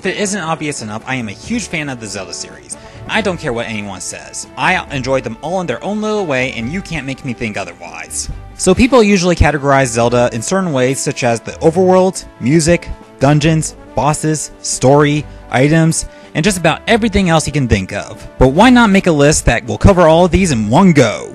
If it isn't obvious enough, I am a huge fan of the Zelda series. I don't care what anyone says. I enjoyed them all in their own little way, and you can't make me think otherwise. So people usually categorize Zelda in certain ways, such as the overworld, music, dungeons, bosses, story, items, and just about everything else you can think of. But why not make a list that will cover all of these in one go?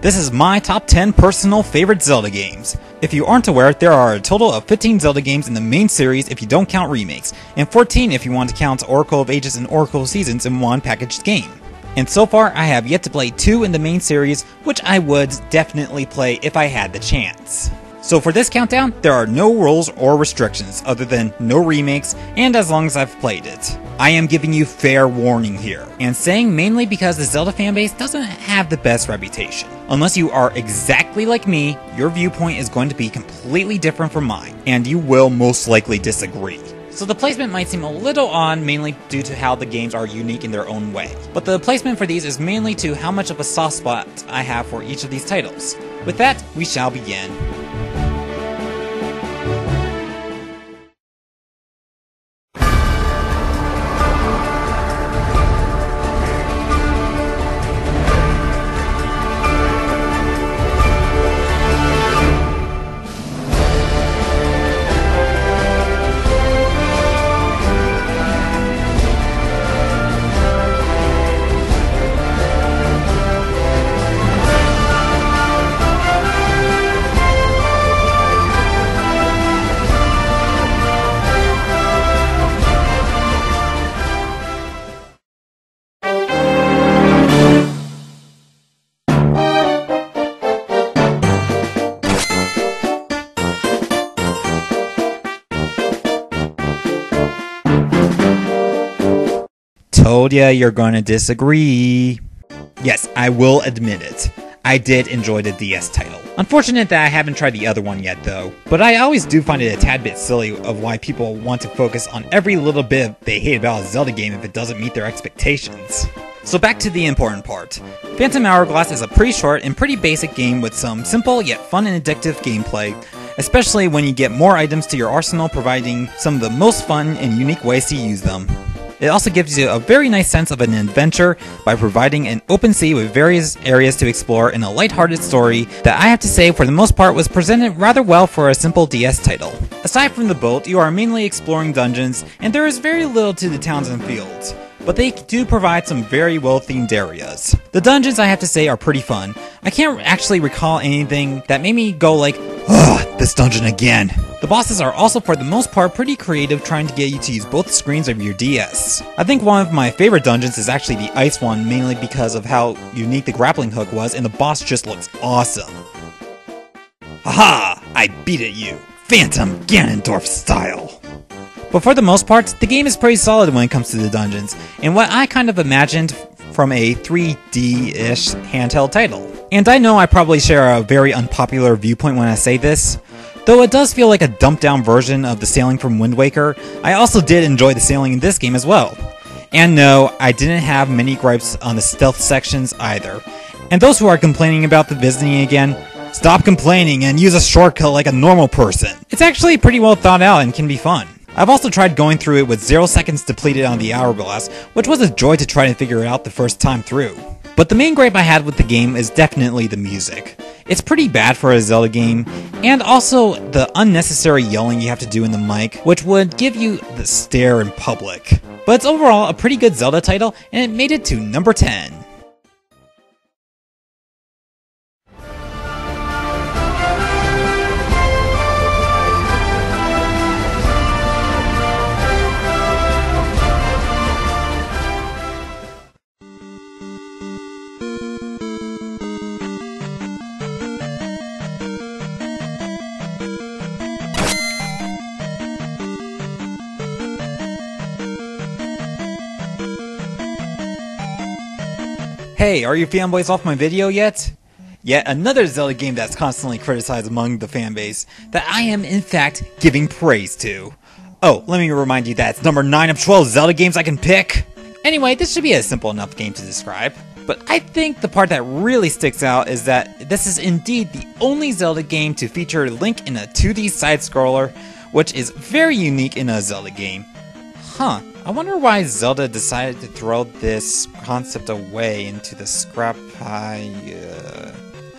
This is my top 10 personal favorite Zelda games. If you aren't aware, there are a total of 15 Zelda games in the main series if you don't count remakes, and 14 if you want to count Oracle of Ages and Oracle Seasons in one packaged game. And so far, I have yet to play 2 in the main series, which I would definitely play if I had the chance. So for this countdown, there are no rules or restrictions other than no remakes, and as long as I've played it. I am giving you fair warning here, and saying mainly because the Zelda fanbase doesn't have the best reputation. Unless you are exactly like me, your viewpoint is going to be completely different from mine, and you will most likely disagree. So the placement might seem a little odd, mainly due to how the games are unique in their own way. But the placement for these is mainly to how much of a soft spot I have for each of these titles. With that, we shall begin. Told ya you're gonna disagree. Yes, I will admit it. I did enjoy the DS title. Unfortunate that I haven't tried the other one yet though, but I always do find it a tad bit silly of why people want to focus on every little bit they hate about a Zelda game if it doesn't meet their expectations. So back to the important part. Phantom Hourglass is a pretty short and pretty basic game with some simple yet fun and addictive gameplay, especially when you get more items to your arsenal, providing some of the most fun and unique ways to use them. It also gives you a very nice sense of an adventure by providing an open sea with various areas to explore in a lighthearted story that I have to say for the most part was presented rather well for a simple DS title. Aside from the boat, you are mainly exploring dungeons, and there is very little to the towns and fields, but they do provide some very well themed areas. The dungeons, I have to say, are pretty fun. I can't actually recall anything that made me go like, ugh, this dungeon again. The bosses are also for the most part pretty creative, trying to get you to use both screens of your DS. I think one of my favorite dungeons is actually the ice one, mainly because of how unique the grappling hook was, and the boss just looks awesome. Haha! I beat it you! Phantom Ganondorf style! But for the most part, the game is pretty solid when it comes to the dungeons, and what I kind of imagined from a 3D-ish handheld title. And I know I probably share a very unpopular viewpoint when I say this, though it does feel like a dumped-down version of the sailing from Wind Waker. I also did enjoy the sailing in this game as well. And no, I didn't have many gripes on the stealth sections either. And those who are complaining about the visiting again, stop complaining and use a shortcut like a normal person. It's actually pretty well thought out and can be fun. I've also tried going through it with 0 seconds depleted on the Hourglass, which was a joy to try and figure it out the first time through. But the main gripe I had with the game is definitely the music. It's pretty bad for a Zelda game, and also the unnecessary yelling you have to do in the mic, which would give you the stare in public. But it's overall a pretty good Zelda title, and it made it to number 10. Hey, are you fanboys off my video yet? Yet another Zelda game that's constantly criticized among the fanbase that I am in fact giving praise to. Oh, let me remind you that it's number 9 of 12 Zelda games I can pick! Anyway, this should be a simple enough game to describe. But I think the part that really sticks out is that this is indeed the only Zelda game to feature Link in a 2D side-scroller, which is very unique in a Zelda game. Huh, I wonder why Zelda decided to throw this concept away into the scrap pile.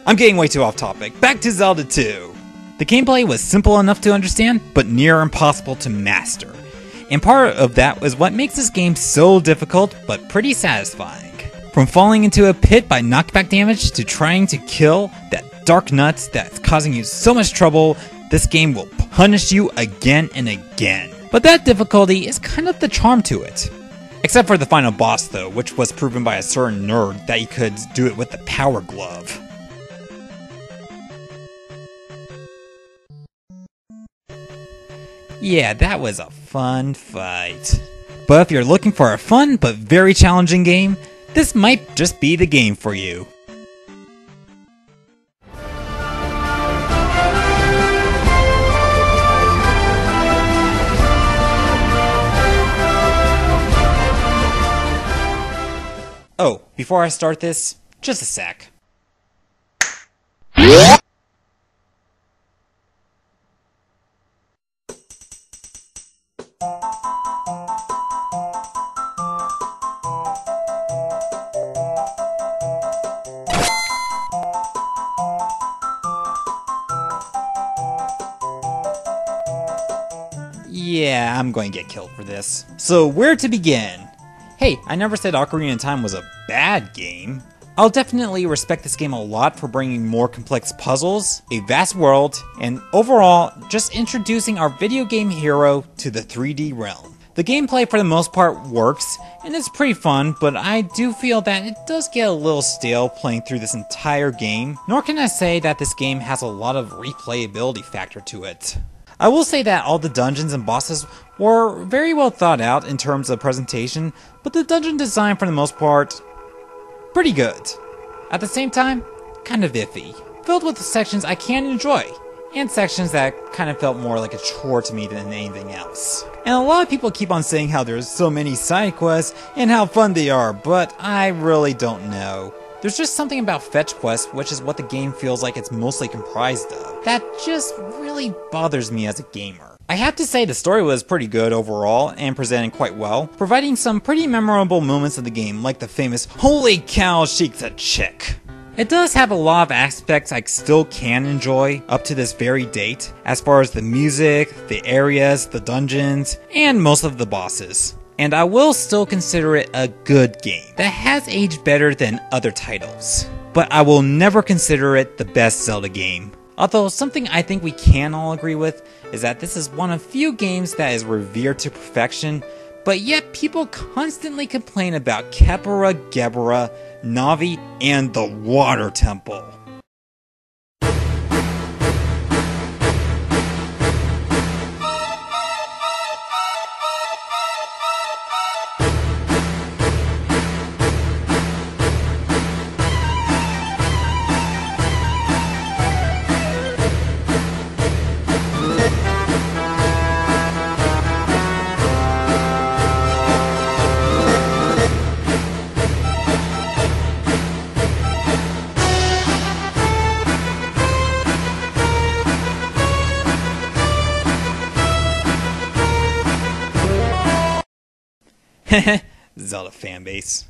I'm getting way too off topic. Back to Zelda 2! The gameplay was simple enough to understand, but near impossible to master. And part of that was what makes this game so difficult, but pretty satisfying. From falling into a pit by knockback damage to trying to kill that dark nut that's causing you so much trouble, this game will punish you again and again. But that difficulty is kind of the charm to it. Except for the final boss though, which was proven by a certain nerd that he could do it with the power glove. Yeah, that was a fun fight. But if you're looking for a fun but very challenging game, this might just be the game for you. Oh, before I start this, just a sec. Yeah, I'm going to get killed for this. So where to begin? Hey, I never said Ocarina of Time was a bad game. I'll definitely respect this game a lot for bringing more complex puzzles, a vast world, and overall, just introducing our video game hero to the 3D realm. The gameplay for the most part works, and it's pretty fun, but I do feel that it does get a little stale playing through this entire game, nor can I say that this game has a lot of replayability factor to it. I will say that all the dungeons and bosses were very well thought out in terms of presentation, but the dungeon design for the most part, pretty good. At the same time, kind of iffy. Filled with sections I can enjoy, and sections that kind of felt more like a chore to me than anything else. And a lot of people keep on saying how there's so many side quests and how fun they are, but I really don't know. There's just something about fetch quests, which is what the game feels like it's mostly comprised of, that just really bothers me as a gamer. I have to say the story was pretty good overall and presented quite well, providing some pretty memorable moments of the game, like the famous "Holy cow, she's a chick." It does have a lot of aspects I still can enjoy up to this very date, as far as the music, the areas, the dungeons, and most of the bosses. And I will still consider it a good game that has aged better than other titles. But I will never consider it the best Zelda game. Although something I think we can all agree with is that this is one of few games that is revered to perfection, but yet people constantly complain about Kepura, Gebura, Navi, and the Water Temple. Zelda fanbase.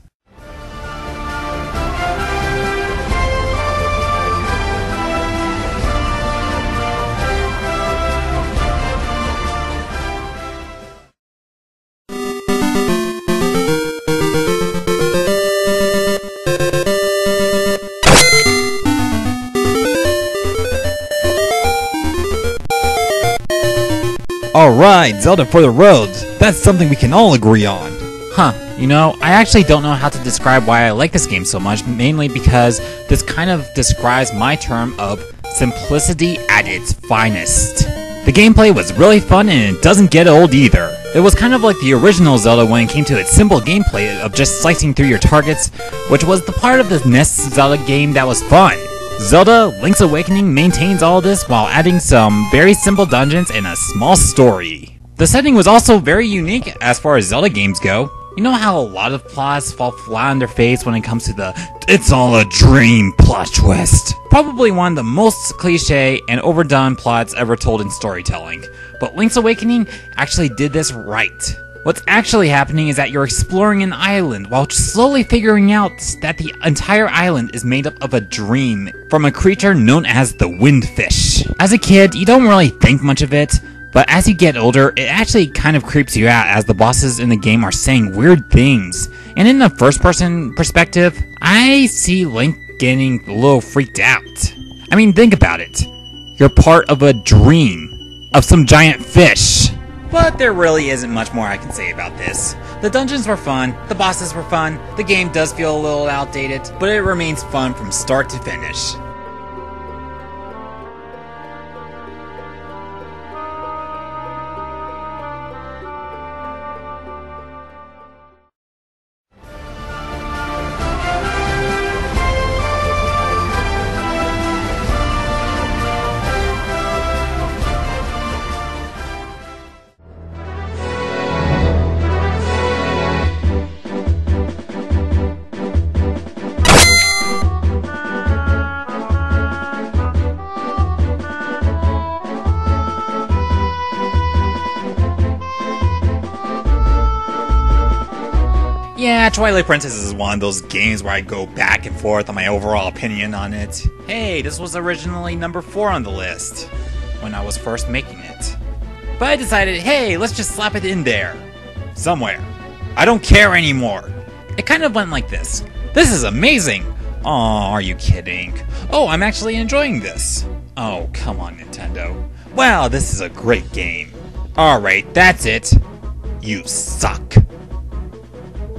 Alright, Zelda for the roads. That's something we can all agree on. Huh, you know, I actually don't know how to describe why I like this game so much, mainly because this kind of describes my term of simplicity at its finest. The gameplay was really fun and it doesn't get old either. It was kind of like the original Zelda when it came to its simple gameplay of just slicing through your targets, which was the part of the NES Zelda game that was fun. Zelda Link's Awakening maintains all this while adding some very simple dungeons and a small story. The setting was also very unique as far as Zelda games go. You know how a lot of plots fall flat on their face when it comes to the "it's all a dream" plot twist? Probably one of the most cliche and overdone plots ever told in storytelling. But Link's Awakening actually did this right. What's actually happening is that you're exploring an island while slowly figuring out that the entire island is made up of a dream from a creature known as the Windfish. As a kid, you don't really think much of it, but as you get older, it actually kind of creeps you out as the bosses in the game are saying weird things. And in the first-person perspective, I see Link getting a little freaked out. I mean, think about it. You're part of a dream of some giant fish. But there really isn't much more I can say about this. The dungeons were fun, the bosses were fun, the game does feel a little outdated, but it remains fun from start to finish. Yeah, Twilight Princess is one of those games where I go back and forth on my overall opinion on it. Hey, this was originally number 4 on the list when I was first making it. But I decided, hey, let's just slap it in there. Somewhere. I don't care anymore. It kind of went like this. This is amazing! Aw, are you kidding? Oh, I'm actually enjoying this. Oh, come on, Nintendo. Wow, this is a great game. Alright, that's it. You suck.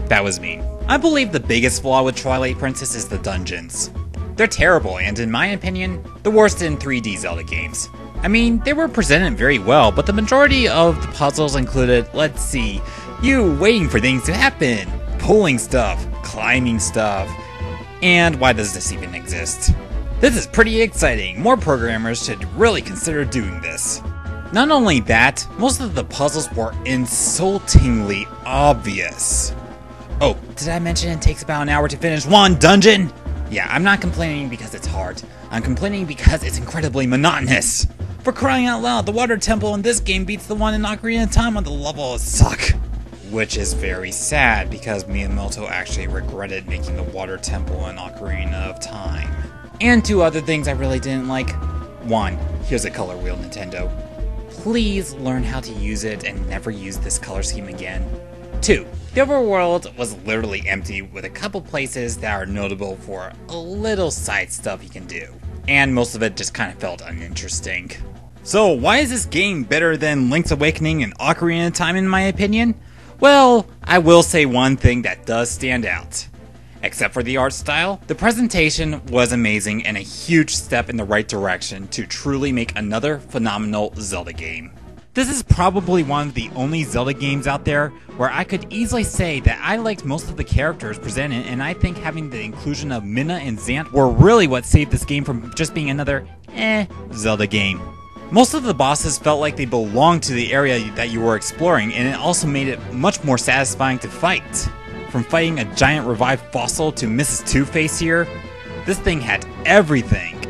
That was me. I believe the biggest flaw with Twilight Princess is the dungeons. They're terrible and, in my opinion, the worst in 3D Zelda games. I mean, they were presented very well, but the majority of the puzzles included, let's see, you waiting for things to happen, pulling stuff, climbing stuff, and why does this even exist? This is pretty exciting. More programmers should really consider doing this. Not only that, most of the puzzles were insultingly obvious. Oh, did I mention it takes about an hour to finish one dungeon? Yeah, I'm not complaining because it's hard. I'm complaining because it's incredibly monotonous. For crying out loud, the water temple in this game beats the one in Ocarina of Time on the level of suck. Which is very sad because Miyamoto actually regretted making the water temple in Ocarina of Time. And 2 other things I really didn't like. 1, here's a color wheel, Nintendo. Please learn how to use it and never use this color scheme again. 2, the overworld was literally empty with a couple places that are notable for a little side stuff you can do. And most of it just kind of felt uninteresting. So why is this game better than Link's Awakening and Ocarina of Time in my opinion? Well, I will say one thing that does stand out. Except for the art style, the presentation was amazing and a huge step in the right direction to truly make another phenomenal Zelda game. This is probably one of the only Zelda games out there where I could easily say that I liked most of the characters presented, and I think having the inclusion of Minna and Zant were really what saved this game from just being another Zelda game. Most of the bosses felt like they belonged to the area that you were exploring, and it also made it much more satisfying to fight. From fighting a giant revived fossil to Mrs. Two-Face here, this thing had everything.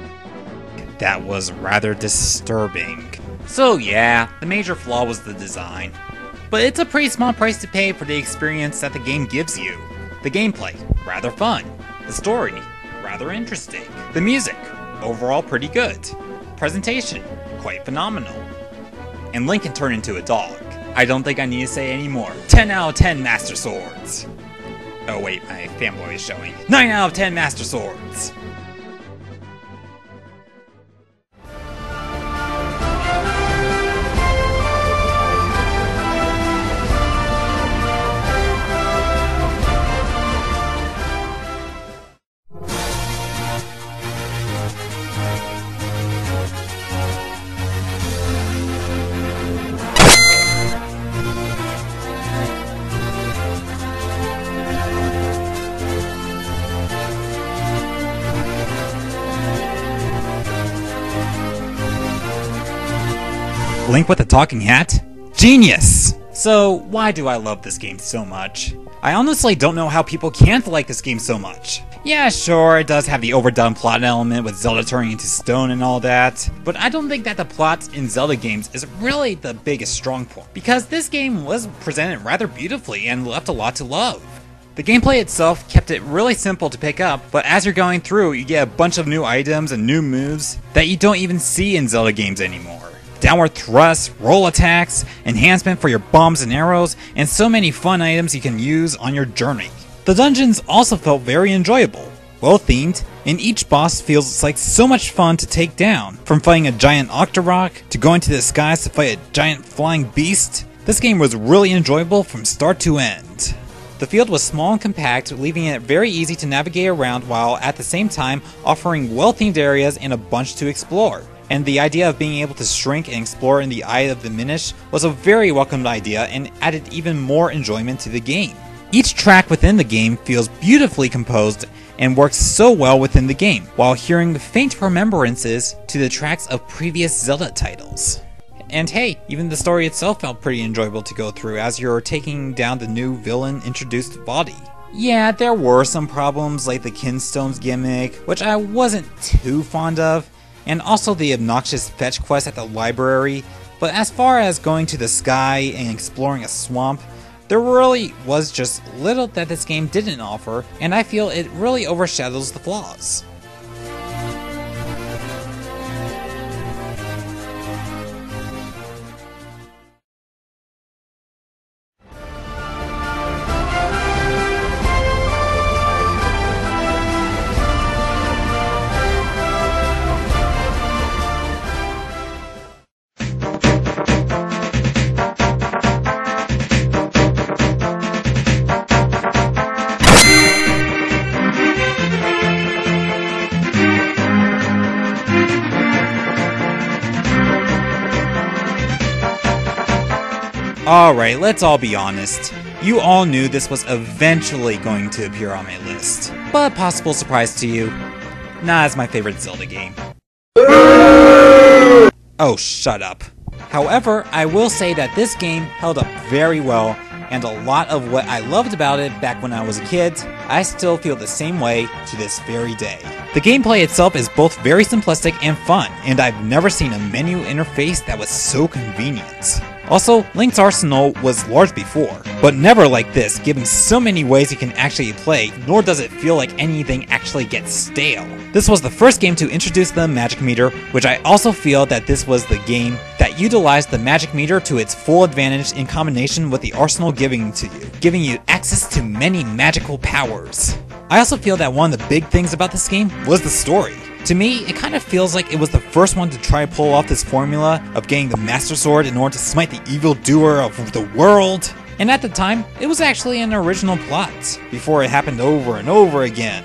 That was rather disturbing. So yeah, the major flaw was the design. But it's a pretty small price to pay for the experience that the game gives you. The gameplay, rather fun. The story, rather interesting. The music, overall pretty good. Presentation, quite phenomenal. And Link can turn into a dog. I don't think I need to say any more. 10 out of 10 Master Swords. Oh wait, my fanboy is showing. 9 out of 10 Master Swords. Link with a talking hat? Genius! So, why do I love this game so much? I honestly don't know how people can't like this game so much. Yeah, sure, it does have the overdone plot element with Zelda turning into stone and all that, but I don't think that the plot in Zelda games is really the biggest strong point, because this game was presented rather beautifully and left a lot to love. The gameplay itself kept it really simple to pick up, but as you're going through, you get a bunch of new items and new moves that you don't even see in Zelda games anymore. Downward thrusts, roll attacks, enhancement for your bombs and arrows, and so many fun items you can use on your journey. The dungeons also felt very enjoyable, well themed, and each boss feels like so much fun to take down. From fighting a giant Octorok, to going to the skies to fight a giant flying beast, this game was really enjoyable from start to end. The field was small and compact, leaving it very easy to navigate around while at the same time offering well-themed areas and a bunch to explore. And the idea of being able to shrink and explore in the Eye of the Minish was a very welcomed idea and added even more enjoyment to the game. Each track within the game feels beautifully composed and works so well within the game, while hearing the faint remembrances to the tracks of previous Zelda titles. And hey, even the story itself felt pretty enjoyable to go through as you're taking down the new villain introduced body. Yeah, there were some problems like the Kinstones gimmick, which I wasn't too fond of, and also the obnoxious fetch quest at the library, but as far as going to the sky and exploring a swamp, there really was just little that this game didn't offer, and I feel it really overshadows the flaws. Alright, let's all be honest. You all knew this was eventually going to appear on my list. But possible surprise to you, not as my favorite Zelda game. Oh, shut up. However, I will say that this game held up very well, and a lot of what I loved about it back when I was a kid, I still feel the same way to this very day. The gameplay itself is both very simplistic and fun, and I've never seen a menu interface that was so convenient. Also, Link's arsenal was large before, but never like this, giving so many ways you can actually play, nor does it feel like anything actually gets stale. This was the first game to introduce the magic meter, which I also feel that this was the game that utilized the magic meter to its full advantage in combination with the arsenal giving you access to many magical powers. I also feel that one of the big things about this game was the story. To me, it kind of feels like it was the first one to try to pull off this formula of getting the Master Sword in order to smite the evil doer of the world. And at the time, it was actually an original plot, before it happened over and over again.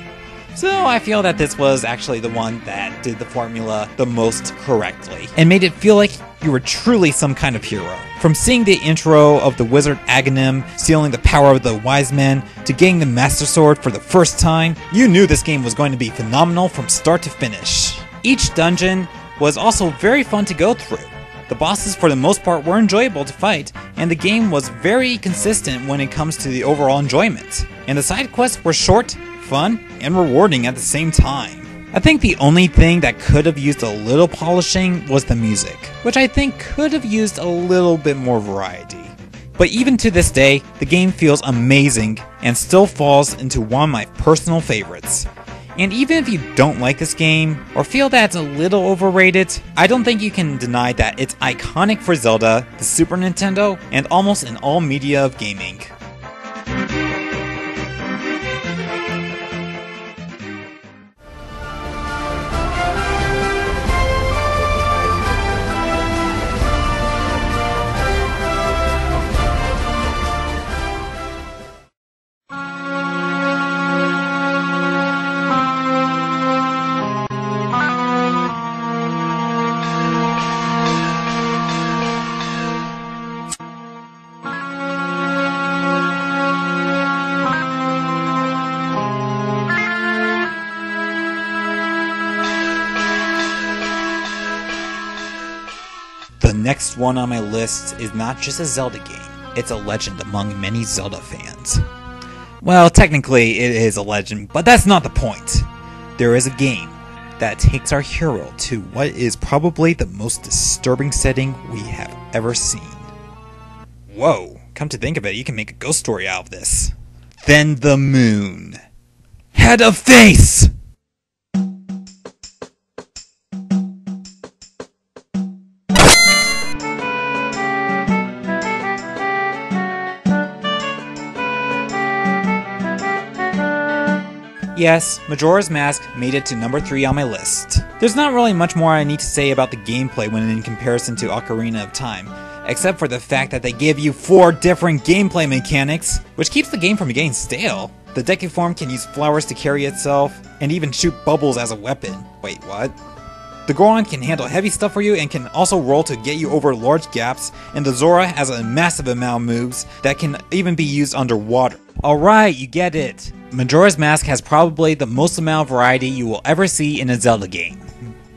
So I feel that this was actually the one that did the formula the most correctly, and made it feel like you were truly some kind of hero. From seeing the intro of the wizard Aghanim sealing the power of the wise men, to getting the Master Sword for the first time, you knew this game was going to be phenomenal from start to finish. Each dungeon was also very fun to go through. The bosses for the most part were enjoyable to fight, and the game was very consistent when it comes to the overall enjoyment. And the side quests were short, fun, and rewarding at the same time. I think the only thing that could have used a little polishing was the music, which I think could have used a little bit more variety. But even to this day, the game feels amazing and still falls into one of my personal favorites. And even if you don't like this game, or feel that it's a little overrated, I don't think you can deny that it's iconic for Zelda, the Super Nintendo, and almost in all media of gaming. The next one on my list is not just a Zelda game, it's a legend among many Zelda fans. Well, technically it is a legend, but that's not the point. There is a game that takes our hero to what is probably the most disturbing setting we have ever seen. Whoa, come to think of it, you can make a ghost story out of this. Then the moon. Had a face! Yes, Majora's Mask made it to number 3 on my list. There's not really much more I need to say about the gameplay when in comparison to Ocarina of Time, except for the fact that they give you 4 different gameplay mechanics, which keeps the game from getting stale. The Deku form can use flowers to carry itself, and even shoot bubbles as a weapon. Wait, what? The Goron can handle heavy stuff for you and can also roll to get you over large gaps, and the Zora has a massive amount of moves that can even be used underwater. Alright, you get it. Majora's Mask has probably the most amount of variety you will ever see in a Zelda game.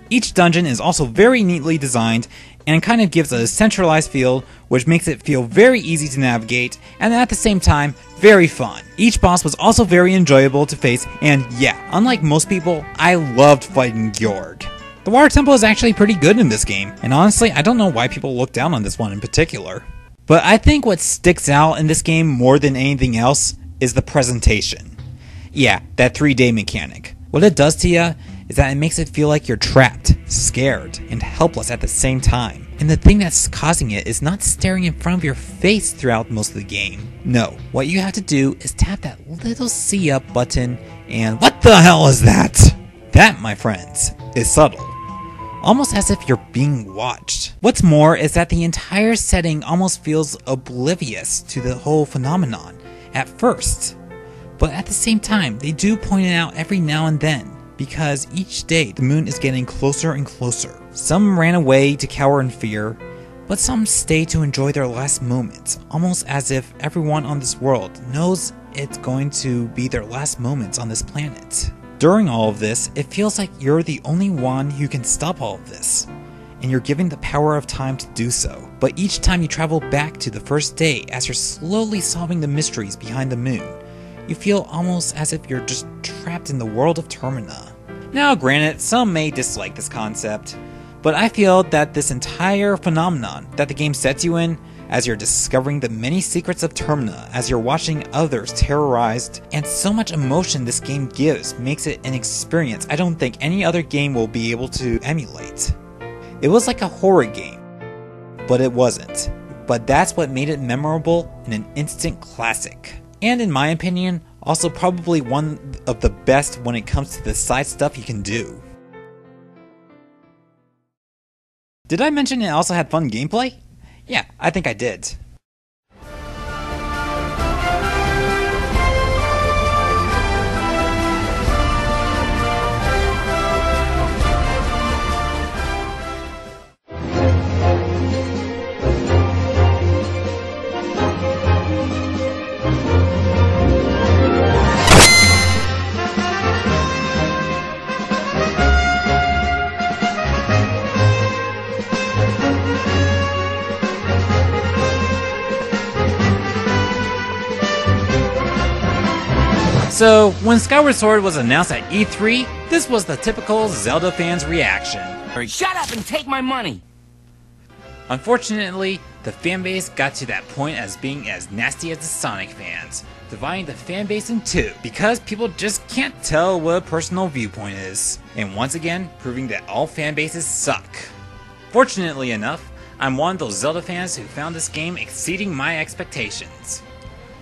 Each dungeon is also very neatly designed and kind of gives a centralized feel, which makes it feel very easy to navigate and at the same time, very fun. Each boss was also very enjoyable to face, and yeah, unlike most people, I loved fighting Gjord. The Water Temple is actually pretty good in this game, and honestly, I don't know why people look down on this one in particular. But I think what sticks out in this game more than anything else is the presentation. Yeah, that 3D mechanic. What it does to you is that it makes it feel like you're trapped, scared, and helpless at the same time. And the thing that's causing it is not staring in front of your face throughout most of the game. No, what you have to do is tap that little see up button and what the hell is that? That, my friends, is subtle. Almost as if you're being watched. What's more is that the entire setting almost feels oblivious to the whole phenomenon at first. But at the same time, they do point it out every now and then, because each day the moon is getting closer and closer. Some ran away to cower in fear, but some stay to enjoy their last moments, almost as if everyone on this world knows it's going to be their last moments on this planet. During all of this, it feels like you're the only one who can stop all of this, and you're given the power of time to do so. But each time you travel back to the first day as you're slowly solving the mysteries behind the moon, you feel almost as if you're just trapped in the world of Termina. Now granted, some may dislike this concept, but I feel that this entire phenomenon that the game sets you in, as you're discovering the many secrets of Termina, as you're watching others terrorized, and so much emotion this game gives makes it an experience I don't think any other game will be able to emulate. It was like a horror game, but it wasn't. But that's what made it memorable and an instant classic. And in my opinion, also probably one of the best when it comes to the side stuff you can do. Did I mention it also had fun gameplay? Yeah, I think I did. So, when Skyward Sword was announced at E3, this was the typical Zelda fans' reaction. Shut up and take my money! Unfortunately, the fanbase got to that point as being as nasty as the Sonic fans, dividing the fanbase in two, because people just can't tell what a personal viewpoint is, and once again, proving that all fanbases suck. Fortunately enough, I'm one of those Zelda fans who found this game exceeding my expectations.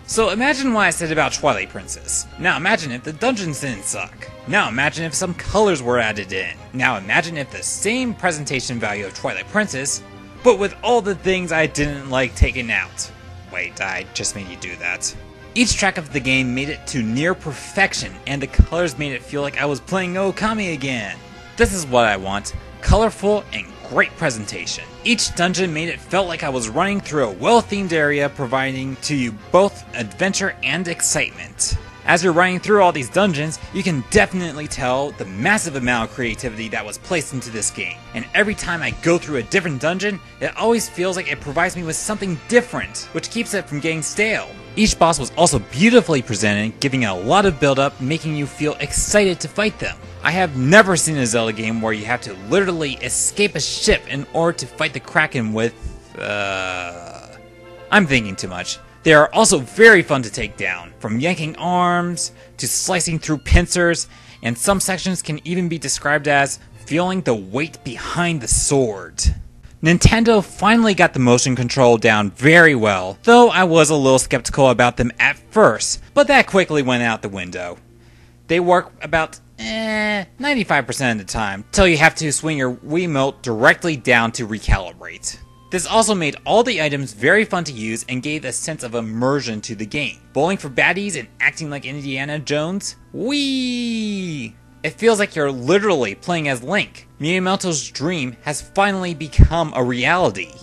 So imagine what I said about Twilight Princess. Now imagine if the dungeons didn't suck. Now imagine if some colors were added in. Now imagine if the same presentation value of Twilight Princess, but with all the things I didn't like taken out. Wait, I just made you do that. Each track of the game made it to near perfection, and the colors made it feel like I was playing Okami again. This is what I want. Colorful and great presentation. Each dungeon made it felt like I was running through a well-themed area, providing to you both adventure and excitement. As you're running through all these dungeons, you can definitely tell the massive amount of creativity that was placed into this game. And every time I go through a different dungeon, it always feels like it provides me with something different, which keeps it from getting stale. Each boss was also beautifully presented, giving it a lot of build up, making you feel excited to fight them. I have never seen a Zelda game where you have to literally escape a ship in order to fight the Kraken with... I'm thinking too much. They are also very fun to take down, from yanking arms to slicing through pincers, and some sections can even be described as feeling the weight behind the sword. Nintendo finally got the motion control down very well, though I was a little skeptical about them at first, but that quickly went out the window. They work about 95% of the time, till you have to swing your Wiimote directly down to recalibrate. This also made all the items very fun to use and gave a sense of immersion to the game. Bowling for baddies and acting like Indiana Jones? Whee! It feels like you're literally playing as Link. Miyamoto's dream has finally become a reality.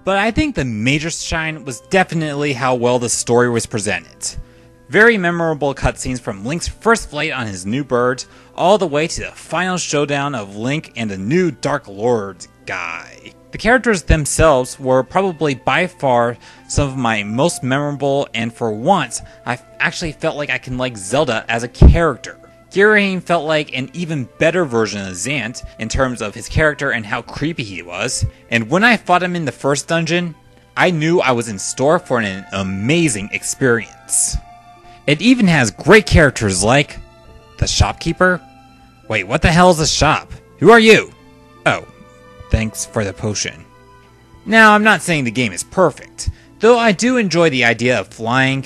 But I think the major shine was definitely how well the story was presented. Very memorable cutscenes from Link's first flight on his new bird, all the way to the final showdown of Link and the new Dark Lord guy. The characters themselves were probably by far some of my most memorable, and for once, I actually felt like I can like Zelda as a character. Girahim felt like an even better version of Zant in terms of his character and how creepy he was, and when I fought him in the first dungeon, I knew I was in store for an amazing experience. It even has great characters like the shopkeeper. Wait, what the hell is a shop? Who are you? Oh, thanks for the potion. Now, I'm not saying the game is perfect, though I do enjoy the idea of flying.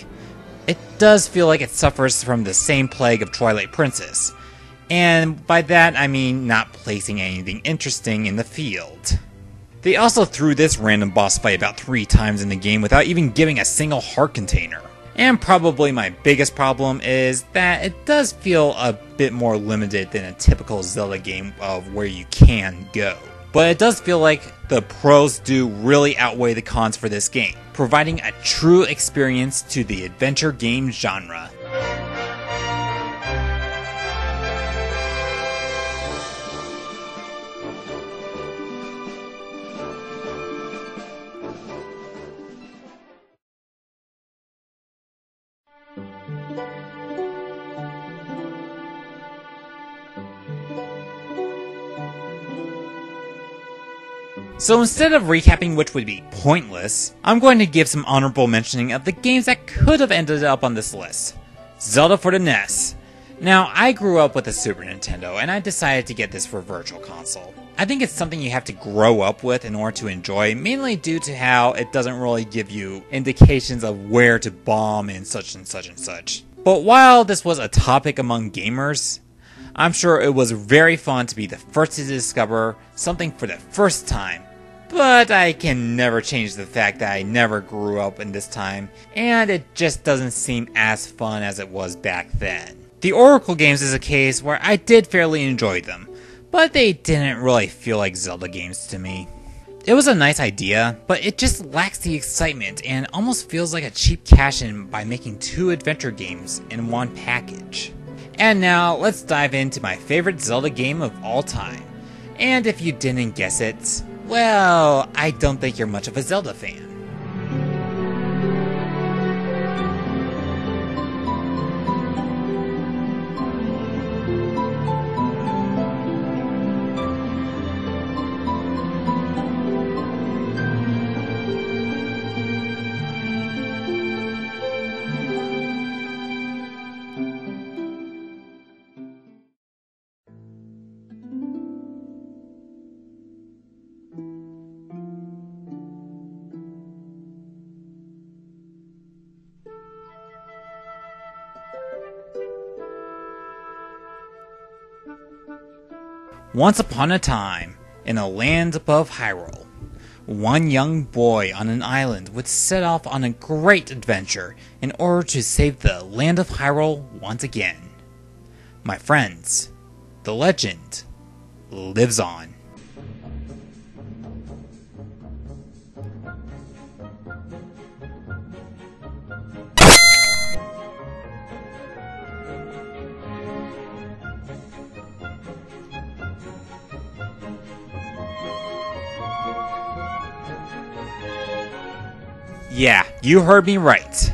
It does feel like it suffers from the same plague of Twilight Princess, and by that I mean not placing anything interesting in the field. They also threw this random boss fight about 3 times in the game without even giving a single heart container. And probably my biggest problem is that it does feel a bit more limited than a typical Zelda game of where you can go. But it does feel like the pros do really outweigh the cons for this game, providing a true experience to the adventure game genre. So instead of recapping, which would be pointless, I'm going to give some honorable mentioning of the games that could have ended up on this list. Zelda for the NES. Now, I grew up with a Super Nintendo, and I decided to get this for Virtual Console. I think it's something you have to grow up with in order to enjoy, mainly due to how it doesn't really give you indications of where to bomb and such and such and such. But while this was a topic among gamers, I'm sure it was very fun to be the first to discover something for the first time. But I can never change the fact that I never grew up in this time, and it just doesn't seem as fun as it was back then. The Oracle games is a case where I did fairly enjoy them, but they didn't really feel like Zelda games to me. It was a nice idea, but it just lacks the excitement and almost feels like a cheap cash-in by making 2 adventure games in one package. And now, let's dive into my favorite Zelda game of all time. And if you didn't guess it, well, I don't think you're much of a Zelda fan. Once upon a time, in a land above Hyrule, one young boy on an island would set off on a great adventure in order to save the land of Hyrule once again. My friends, the legend lives on. Yeah, you heard me right.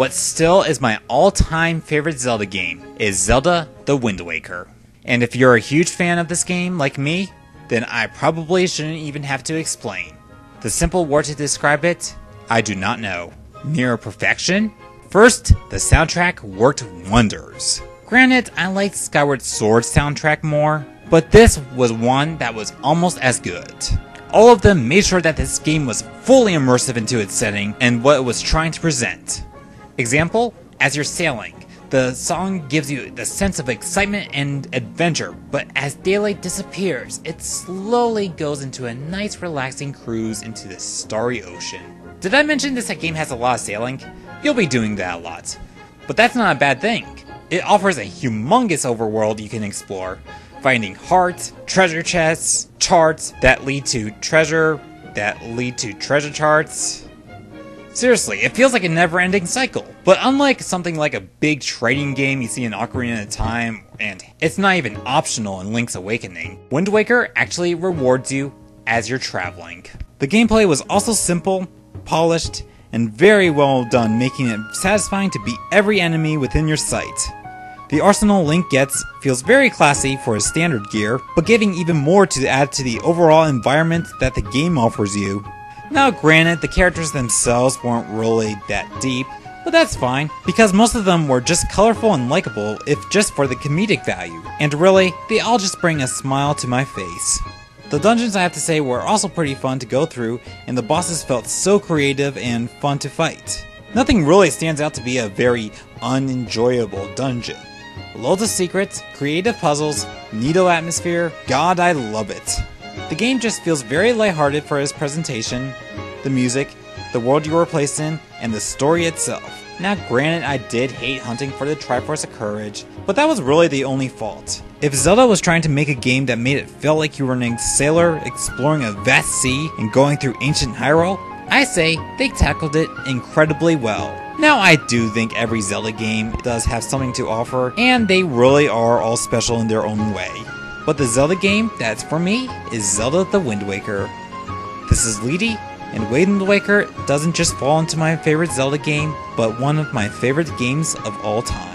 what still is my all-time favorite Zelda game is Zelda the Wind Waker. And if you're a huge fan of this game like me, then I probably shouldn't even have to explain. The simple word to describe it, I do not know. Near perfection? First, the soundtrack worked wonders. Granted, I liked Skyward Sword soundtrack more, but this was one that was almost as good. All of them made sure that this game was fully immersive into its setting and what it was trying to present. Example, as you're sailing, the song gives you the sense of excitement and adventure, but as daylight disappears, it slowly goes into a nice relaxing cruise into the starry ocean. Did I mention this game has a lot of sailing? You'll be doing that a lot. But that's not a bad thing. It offers a humongous overworld you can explore, finding hearts, treasure chests, charts that lead to treasure charts. Seriously, it feels like a never-ending cycle. But unlike something like a big trading game you see in Ocarina of Time, and it's not even optional in Link's Awakening, Wind Waker actually rewards you as you're traveling. The gameplay was also simple, polished, and very well done, making it satisfying to beat every enemy within your sight. The arsenal Link gets feels very classy for his standard gear, but giving even more to add to the overall environment that the game offers you. Now granted, the characters themselves weren't really that deep, but that's fine, because most of them were just colorful and likable if just for the comedic value, and really, they all just bring a smile to my face. The dungeons, I have to say, were also pretty fun to go through, and the bosses felt so creative and fun to fight. Nothing really stands out to be a very unenjoyable dungeon. Loads of secrets, creative puzzles, neato atmosphere, God, I love it. The game just feels very lighthearted for its presentation, the music, the world you were placed in, and the story itself. Now granted, I did hate hunting for the Triforce of Courage, but that was really the only fault. If Zelda was trying to make a game that made it feel like you were a sailor exploring a vast sea and going through ancient Hyrule, I say they tackled it incredibly well. Now I do think every Zelda game does have something to offer, and they really are all special in their own way. But the Zelda game that's for me is Zelda the Wind Waker. This is Leedy, and Wind Waker doesn't just fall into my favorite Zelda game, but one of my favorite games of all time.